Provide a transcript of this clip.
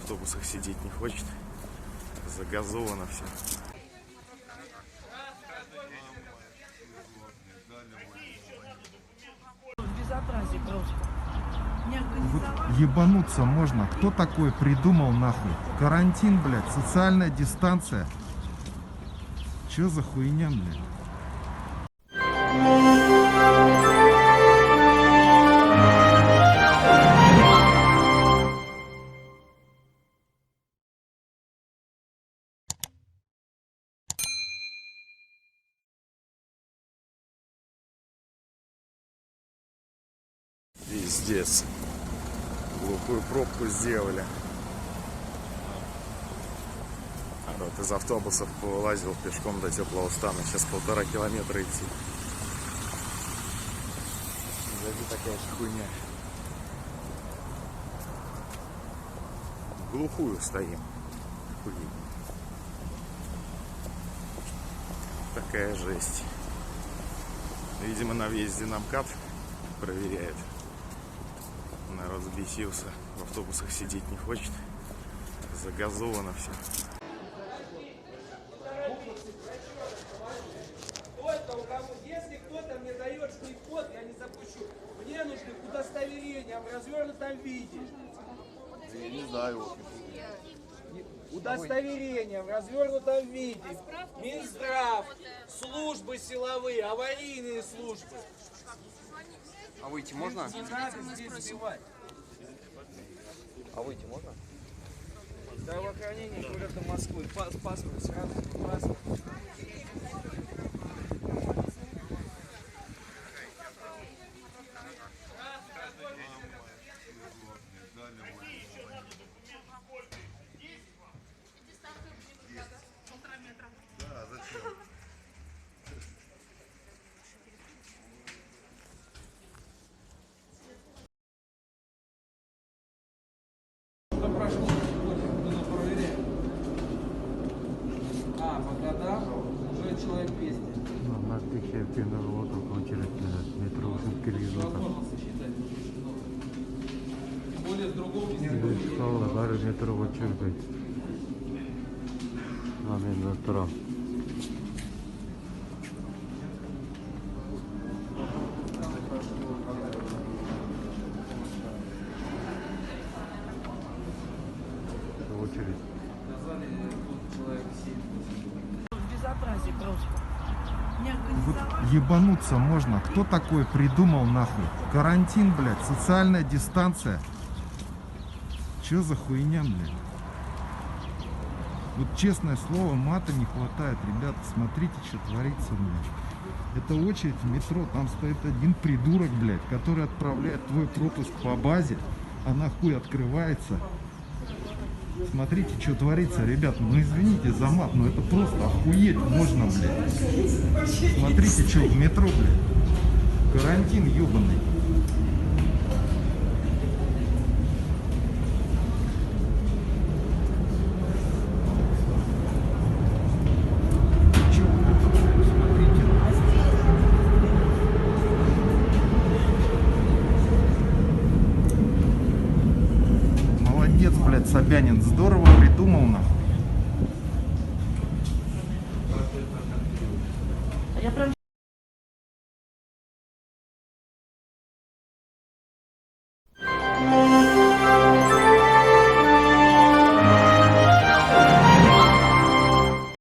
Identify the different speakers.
Speaker 1: автобусах сидеть не хочет. Загазовано все.
Speaker 2: Безобразие просто.
Speaker 3: Вот ебануться можно. Кто такой придумал нахуй? Карантин, блядь, социальная дистанция. Чё за хуйня, блядь?
Speaker 1: Пиздец. Глухую пробку сделали. Вот из автобусов повылазил пешком до теплого стана. Сейчас 1,5 километра идти. Сзади такая же хуйня. В глухую стоим. Хуй. Такая жесть. Видимо, на въезде на МКАД проверяет. Народ взбесился. В автобусах сидеть не хочет. Загазовано все.
Speaker 4: Если кто-то мне дает штрих-код, я не запущу. Мне нужны удостоверения в развернутом виде.
Speaker 5: Я не знаю.
Speaker 4: Удостоверения в развернутом виде. Минздрав, службы силовые, аварийные службы.
Speaker 5: А выйти можно?
Speaker 4: Не надо здесь сбивать.
Speaker 5: А выйти можно?
Speaker 4: Здравоохранение города Москвы. Паспорт сразу. Паспорт.
Speaker 5: Да, зачем?
Speaker 4: По годам уже человек 200.
Speaker 3: На тысяче народу очередь метро
Speaker 4: Более с другого
Speaker 3: метро очередь. Метро. Очередь.
Speaker 2: Безобразие просто.
Speaker 3: Вот ебануться можно. Кто такой придумал нахуй? Карантин, блядь, социальная дистанция. Чё за хуйня, блядь? Вот честное слово, мата не хватает. Ребята, смотрите, что творится, блядь. Это очередь в метро, там стоит один придурок, блядь, который отправляет твой пропуск по базе, а нахуй открывается. Смотрите, что творится, ребят. Ну извините за мат, но это просто охуеть можно, блядь. Смотрите, что в метро, блядь. Карантин ебаный. Чё, блядь, смотрите. Молодец, блядь, Собянин, здорово придумал, нахуй.
Speaker 2: Я прям